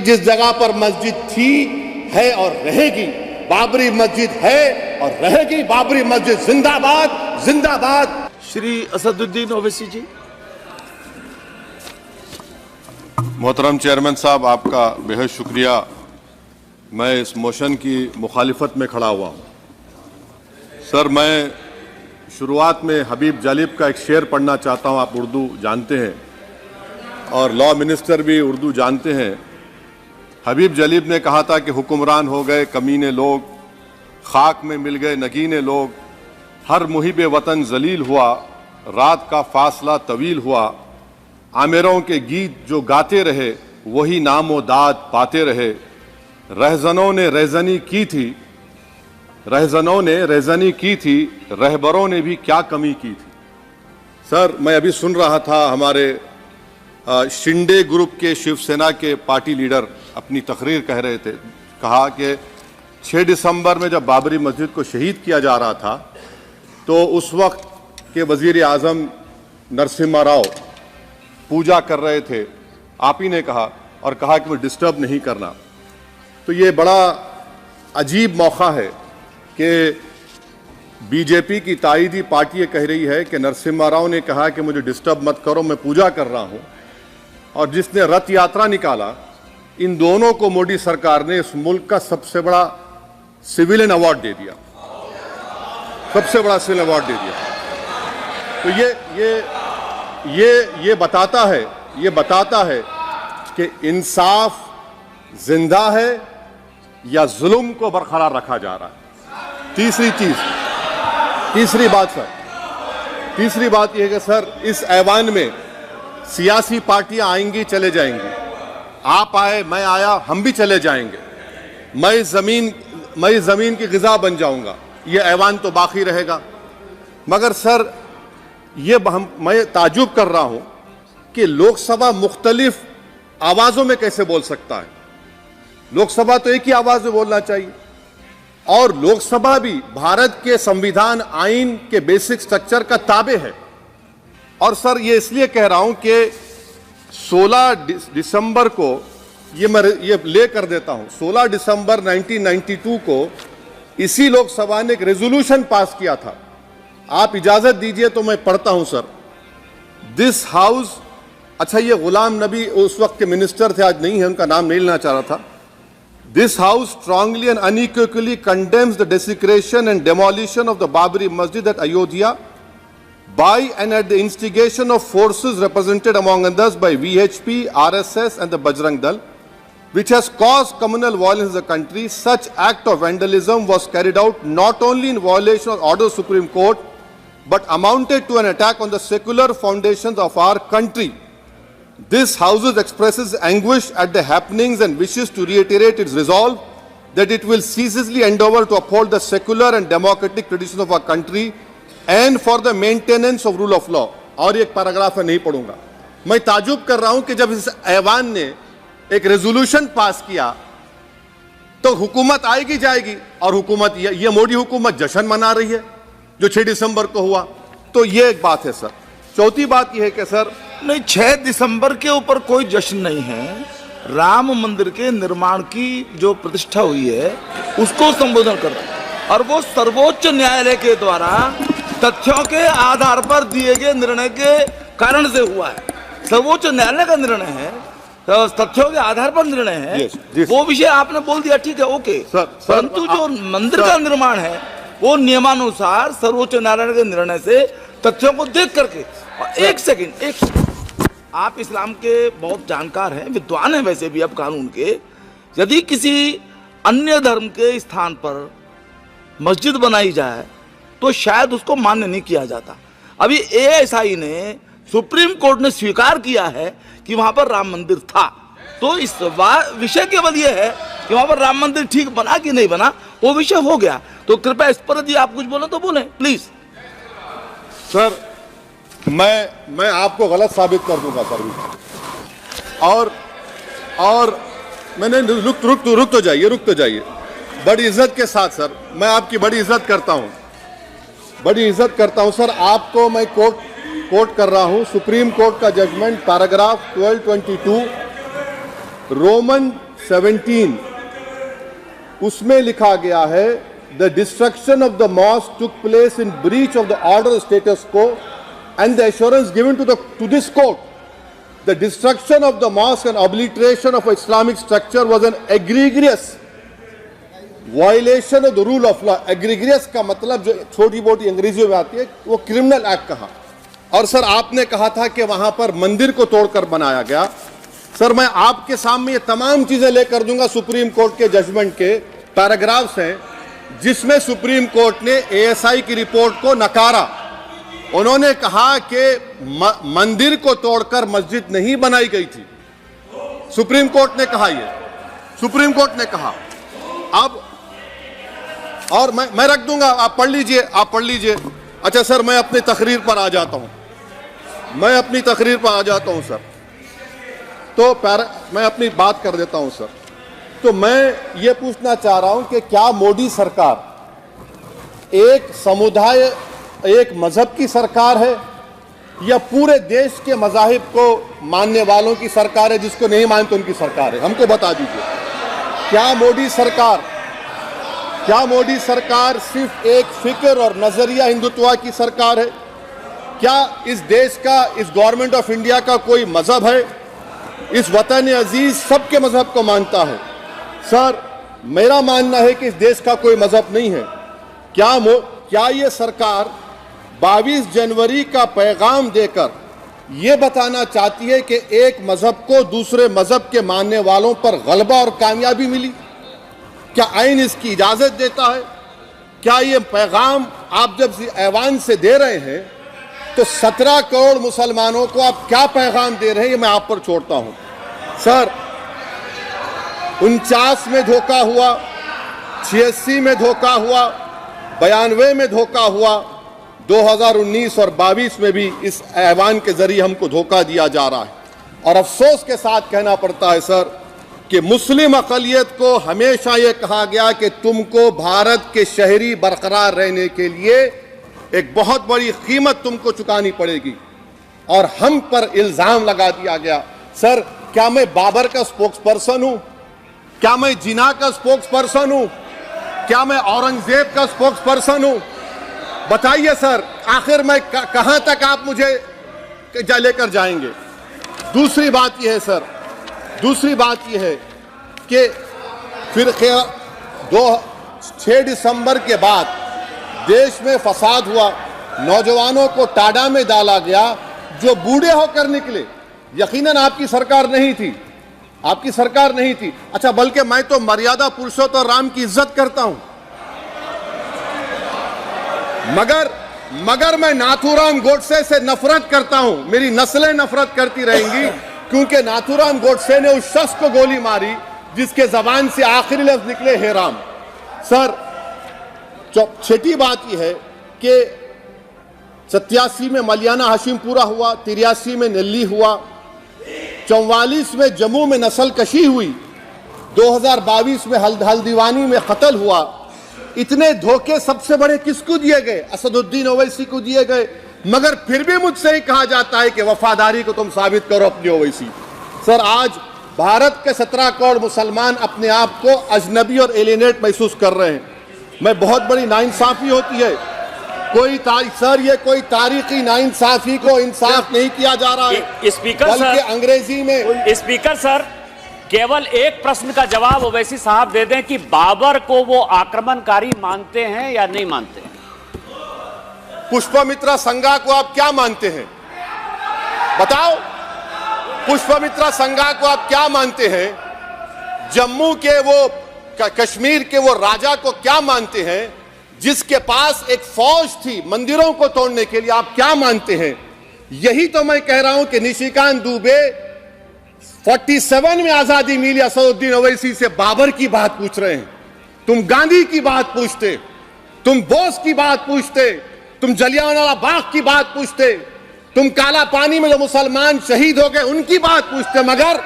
कि जिस जगह पर मस्जिद थी, है और रहेगी, बाबरी मस्जिद है और रहेगी, बाबरी मस्जिद जिंदाबाद जिंदाबाद। श्री असदुद्दीन ओवैसी जी। मोहतरम चेयरमैन साहब, आपका बेहद शुक्रिया। मैं इस मोशन की मुखालिफत में खड़ा हुआ हूँ। सर, मैं शुरुआत में हबीब जालिब का एक शेर पढ़ना चाहता हूँ। आप उर्दू जानते हैं और लॉ मिनिस्टर भी उर्दू जानते हैं। हबीब जालिब ने कहा था कि हुक्मरान हो गए कमीने लोग, खाक में मिल गए नगीने लोग, हर मुहिब वतन जलील हुआ, रात का फासला तवील हुआ, आमिरों के गीत जो गाते रहे वही नामो दाद पाते रहे, रहजनों ने रेजनी की थी, रहजनों ने रेजनी की थी, रहबरों ने भी क्या कमी की थी। सर, मैं अभी सुन रहा था हमारे शिंदे ग्रुप के शिवसेना के पार्टी लीडर अपनी तकरीर कह रहे थे। कहा कि 6 दिसंबर में जब बाबरी मस्जिद को शहीद किया जा रहा था तो उस वक्त के वजीर आजम नरसिम्हा राव पूजा कर रहे थे। आप ही ने कहा और कहा कि मुझे डिस्टर्ब नहीं करना। तो ये बड़ा अजीब मौका है कि बीजेपी की ताईदी पार्टी ये कह रही है कि नरसिम्हा राव ने कहा कि मुझे डिस्टर्ब मत करो, मैं पूजा कर रहा हूं, और जिसने रथ यात्रा निकाला, इन दोनों को मोदी सरकार ने इस मुल्क का सबसे बड़ा सिविलियन अवार्ड दे दिया, सबसे बड़ा सिविलियन अवार्ड दे दिया। तो ये बताता है कि इंसाफ जिंदा है या जुल्म को बरकरार रखा जा रहा है। तीसरी बात यह है कि सर, इस ऐवान में सियासी पार्टियां आएंगी चले जाएंगी, आप आए मैं आया हम भी चले जाएंगे, मैं जमीन की ग़िज़ा बन जाऊंगा, ये ऐवान तो बाकी रहेगा। मगर सर, मैं ताजुब कर रहा हूं कि लोकसभा मुख्तलिफ आवाजों में कैसे बोल सकता है। लोकसभा तो एक ही आवाज में बोलना चाहिए, और लोकसभा भी भारत के संविधान आइन के बेसिक स्ट्रक्चर का ताबे है। और सर, ये इसलिए कह रहा हूं कि 16 दिसंबर को ये ले कर देता हूं, 16 दिसंबर 1992 को इसी लोकसभा ने एक रेजोल्यूशन पास किया था। आप इजाजत दीजिए तो मैं पढ़ता हूं सर। दिस हाउस, अच्छा, ये गुलाम नबी उस वक्त के मिनिस्टर थे, आज नहीं है, उनका नाम नहीं लेना चाह रहा था। This house strongly and unequivocally condemns the desecration and demolition of the Babri Masjid at Ayodhya by and at the instigation of forces represented among others by VHP, RSS and the Bajrang Dal, which has caused communal violence in the country. Such act of vandalism was carried out not only in violation of order of Supreme Court, but amounted to an attack on the secular foundations of our country. This House expresses anguish at the happenings and wishes to reiterate its resolve that it will ceaselessly endeavor to uphold the secular and democratic traditions of our country and for the maintenance of rule of law. और एक paragraph है, नहीं पढ़ूंगा। मैं ताजुब कर रहा हूं कि जब इस ऐवान ने एक रेजोल्यूशन पास किया तो हुकूमत आएगी जाएगी, और हुकूमत ये मोदी हुकूमत जश्न मना रही है जो 6 दिसंबर को हुआ। तो ये एक बात है सर। चौथी बात यह है कि सर, नहीं, 6 दिसंबर के ऊपर कोई जश्न नहीं है। राम मंदिर के निर्माण की जो प्रतिष्ठा हुई है उसको संबोधन करते हैं, और वो सर्वोच्च न्यायालय के द्वारा तथ्यों के आधार पर दिए गए निर्णय के कारण से हुआ है। सर्वोच्च न्यायालय का निर्णय है, तो तथ्यों के आधार पर निर्णय है। वो विषय आपने बोल दिया, ठीक है, ओके। परंतु जो मंदिर का निर्माण है वो नियमानुसार सर्वोच्च न्यायालय के निर्णय से तथ्यों को देख करके। एक सेकंड, आप इस्लाम के बहुत जानकार हैं, विद्वान हैं वैसे भी, अब कानून के। यदि किसी अन्य धर्म के स्थान पर मस्जिद बनाई जाए तो शायद उसको मान्य नहीं किया जाता। अभी ASI ने, सुप्रीम कोर्ट ने स्वीकार किया है कि वहां पर राम मंदिर था। तो इस विषय केवल यह है कि वहां पर राम मंदिर ठीक बना कि नहीं बना, वो विषय हो गया। तो कृपया इस पर यदि आप कुछ बोले तो बोलें प्लीज। सर, मैं आपको गलत साबित कर दूंगा सर। और मैंने रुक तो जाइए बड़ी इज्जत के साथ सर, मैं आपकी बड़ी इज्जत करता हूं सर। आपको मैं कोट कर रहा हूं सुप्रीम कोर्ट का जजमेंट, पैराग्राफ 1222, रोमन 17 उसमें लिखा गया है, the destruction of the mosque took place in breach of the order status quo and the assurance given to this court, the destruction of the mosque and obliteration of Islamic structure was an egregious violation of the rule of law. Egregious का मतलब जो छोटी मोटी अंग्रेजी में आती है वो क्रिमिनल एक्ट कहा। और सर आपने कहा था कि वहां पर मंदिर को तोड़कर बनाया गया। सर मैं आपके सामने ये तमाम चीजें लेकर दूंगा, सुप्रीम कोर्ट के जजमेंट के पैराग्राफ्स हैं जिसमें सुप्रीम कोर्ट ने एएसआई की रिपोर्ट को नकारा। उन्होंने कहा कि मंदिर को तोड़कर मस्जिद नहीं बनाई गई थी। सुप्रीम कोर्ट ने कहा, ये सुप्रीम कोर्ट ने कहा। अब और मैं रख दूंगा, आप पढ़ लीजिए, आप पढ़ लीजिए। अच्छा सर मैं अपनी तकरीर पर आ जाता हूं, मैं अपनी तकरीर पर आ जाता हूं सर। तो मैं अपनी बात कर देता हूं सर। तो मैं ये पूछना चाह रहा हूं कि क्या मोदी सरकार एक समुदाय, एक मजहब की सरकार है या पूरे देश के मजाहिब को मानने वालों की सरकार है? जिसको नहीं मानते उनकी सरकार है? हमको बता दीजिए। क्या मोदी सरकार सिर्फ एक फिक्र और नजरिया हिंदुत्व की सरकार है? क्या इस देश का, इस गवर्नमेंट ऑफ इंडिया का कोई मजहब है? इस वतन अजीज सबके मजहब को मानता है। सर मेरा मानना है कि इस देश का कोई मजहब नहीं है। क्या ये सरकार 22 जनवरी का पैगाम देकर यह बताना चाहती है कि एक मजहब को दूसरे मजहब के मानने वालों पर गलबा और कामयाबी मिली? क्या आइन इसकी इजाजत देता है? क्या ये पैगाम आप जब ऐवान से दे रहे हैं तो 17 करोड़ मुसलमानों को आप क्या पैगाम दे रहे हैं, ये मैं आप पर छोड़ता हूं। सर 49 में धोखा हुआ, 86 में धोखा हुआ, 92 में धोखा हुआ, 2019 और 22 में भी इस ऐवान के जरिए हमको धोखा दिया जा रहा है। और अफसोस के साथ कहना पड़ता है सर कि मुस्लिम अक़लियत को हमेशा यह कहा गया कि तुमको भारत के शहरी बरकरार रहने के लिए एक बहुत बड़ी कीमत तुमको चुकानी पड़ेगी, और हम पर इल्जाम लगा दिया गया। सर क्या मैं बाबर का स्पोक्स पर्सन हूं? क्या मैं जिना का स्पोक्स पर्सन हूं? क्या मैं औरंगजेब का स्पोक्स पर्सन हूं? बताइए सर, आखिर मैं कहां तक आप मुझे लेकर जाएंगे? दूसरी बात यह है सर, दूसरी बात यह है कि फिर 6 दिसंबर के बाद देश में फसाद हुआ, नौजवानों को टाडा में डाला गया जो बूढ़े होकर निकले। यकीनन आपकी सरकार नहीं थी, आपकी सरकार नहीं थी। अच्छा बल्कि मैं तो मर्यादा पुरुषोत्तम राम की इज्जत करता हूं, मगर मैं नाथूराम गोडसे से नफरत करता हूं। मेरी नस्लें नफरत करती रहेंगी क्योंकि नाथूराम गोडसे ने उस शख्स को गोली मारी जिसके जबान से आखिरी लफ्ज निकले हे राम। सर छठी बात यह है कि 87 में मलियाना हाशिमपुरा हुआ, 83 में नल्ली हुआ, 44 में जम्मू में नस्ल कशी हुई, 2022 में हल्दीवानी में कत्ल हुआ। इतने धोखे सबसे बड़े किसको दिए गए? असदुद्दीन ओवैसी को दिए गए। मगर फिर भी मुझसे ही कहा जाता है कि वफादारी को तुम साबित करो अपनी ओवैसी। सर आज भारत के 17 करोड़ मुसलमान अपने आप को अजनबी और एलिनेट महसूस कर रहे हैं। मैं बहुत बड़ी नाइंसाफी होती है, सर ये कोई तारीखी नाइंसाफी को इंसाफ नहीं किया जा रहा है। स्पीकर बल्कि सर, अंग्रेजी में स्पीकर सर केवल एक प्रश्न का जवाब ओवैसी साहब दे दें कि बाबर को वो आक्रमणकारी मानते हैं या नहीं मानते हैं? पुष्पमित्रा संघा को आप क्या मानते हैं? बताओ, पुष्पमित्रा संघा को आप क्या मानते हैं? जम्मू के वो, कश्मीर के वो राजा को क्या मानते हैं जिसके पास एक फौज थी मंदिरों को तोड़ने के लिए? आप क्या मानते हैं? यही तो मैं कह रहा हूं कि निशिकांत दुबे 47 में आजादी मिली, असदुद्दीन ओवैसी से बाबर की बात पूछ रहे हैं। तुम गांधी की बात पूछते, तुम बोस की बात पूछते, तुम जलियांवाला बाग की बात पूछते, तुम काला पानी में जो मुसलमान शहीद हो गए उनकी बात पूछते, मगर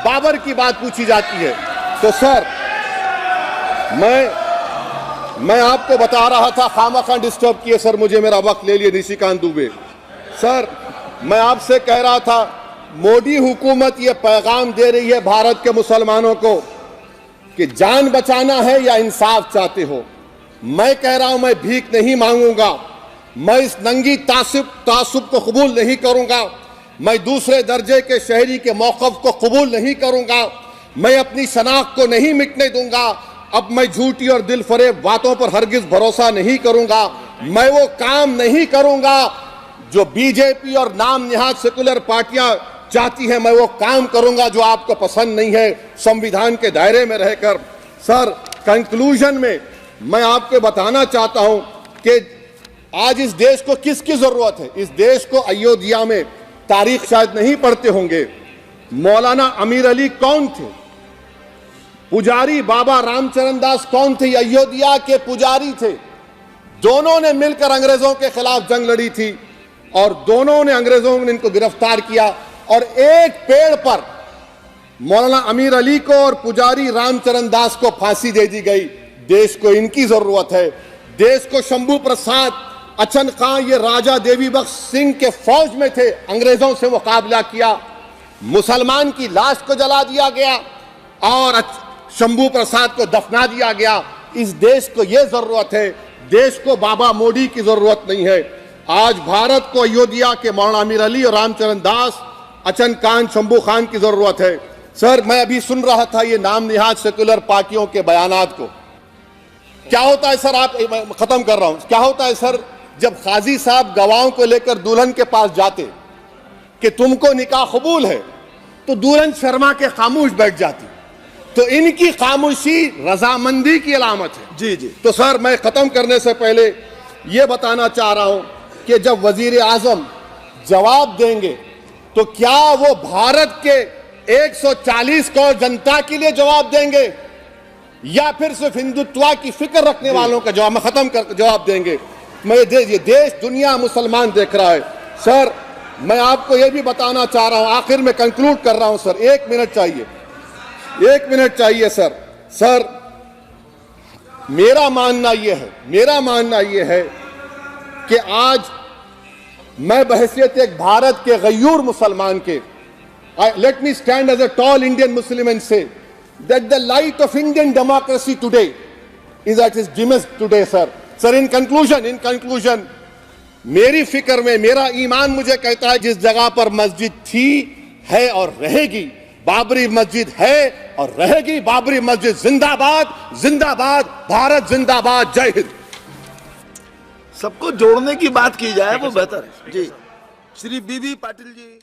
बाबर की बात पूछी जाती है। तो सर मैं आपको बता रहा था, खामखा डिस्टर्ब किए सर, मुझे मेरा वक्त ले लिए निशिकांत दुबे। सर मैं आपसे कह रहा था मोदी हुकूमत ये पैगाम दे रही है भारत के मुसलमानों को कि जान बचाना है या इंसाफ चाहते हो। मैं कह रहा हूं मैं भीख नहीं मांगूंगा, मैं इस नंगी तासुब को कबूल नहीं करूंगा, मैं दूसरे दर्जे के शहरी के मौक़िफ़ को कबूल नहीं करूंगा, मैं अपनी शनाख्त को नहीं मिटने दूंगा। अब मैं झूठी और दिल फरेब बातों पर हरगिज भरोसा नहीं करूंगा। मैं वो काम नहीं करूंगा जो बीजेपी और नाम निहाद सेकुलर पार्टियां चाहती हैं। मैं वो काम करूंगा जो आपको पसंद नहीं है, संविधान के दायरे में रहकर। सर, कंक्लूजन में मैं आपको बताना चाहता हूं कि आज इस देश को किसकी जरूरत है। इस देश को अयोध्या में, तारीख शायद नहीं पढ़ते होंगे, मौलाना अमीर अली कौन थे, पुजारी बाबा रामचरण दास कौन थे, अयोध्या के पुजारी थे। दोनों ने मिलकर अंग्रेजों के खिलाफ जंग लड़ी थी और दोनों ने, अंग्रेजों ने इनको गिरफ्तार किया और एक पेड़ पर मौलाना अमीर अली को और पुजारी रामचरण दास को फांसी दे दी गई। देश को इनकी जरूरत है। देश को शंभू प्रसाद, अचन खां, ये राजा देवी बख्श सिंह के फौज में थे, अंग्रेजों से मुकाबला किया, मुसलमान की लाश को जला दिया गया और शंभू प्रसाद को दफना दिया गया। इस देश को यह जरूरत है, देश को बाबा मोदी की जरूरत नहीं है। आज भारत को अयोध्या के मौलाना अमीर अली और रामचरण दास, अचन खान, शंभू खान की जरूरत है। सर, मैं अभी सुन रहा था ये नाम निहाद सेकुलर पार्टियों के बयानात को। क्या होता है सर, आप, खत्म कर रहा हूं, क्या होता है सर, जब काजी साहब गवाहों को लेकर दुल्हन के पास जाते कि तुमको निकाह कबूल है, तो दुल्हन शर्मा के खामोश बैठ जाती। तो इनकी खामोशी रजामंदी की अलामत है। जी जी। तो सर, मैं खत्म करने से पहले यह बताना चाह रहा हूं कि जब वजीर आजम जवाब देंगे तो क्या वो भारत के 140 करोड़ जनता के लिए जवाब देंगे या फिर सिर्फ हिंदुत्व की फिक्र रखने वालों का जवाब, मैं खत्म कर जवाब देंगे। मैं ये देश, दुनिया, मुसलमान देख रहा है। सर, मैं आपको यह भी बताना चाह रहा हूं, आखिर में कंक्लूड कर रहा हूं सर, 1 मिनट चाहिए, 1 मिनट चाहिए सर। सर, मेरा मानना यह है कि आज मैं बहैसियत एक भारत के गयूर मुसलमान के, let me stand as a tall Indian Muslim and say that the light of Indian democracy today is at its dimmest today, sir. Sir, in conclusion, मेरी फिक्र में, मेरा ईमान मुझे कहता है जिस जगह पर मस्जिद थी, है और रहेगी, बाबरी मस्जिद है और रहेगी, बाबरी मस्जिद जिंदाबाद, जिंदाबाद, भारत जिंदाबाद, जय हिंद। सबको जोड़ने की बात की जाए वो बेहतर है। जी, श्री बीबी पाटिल जी।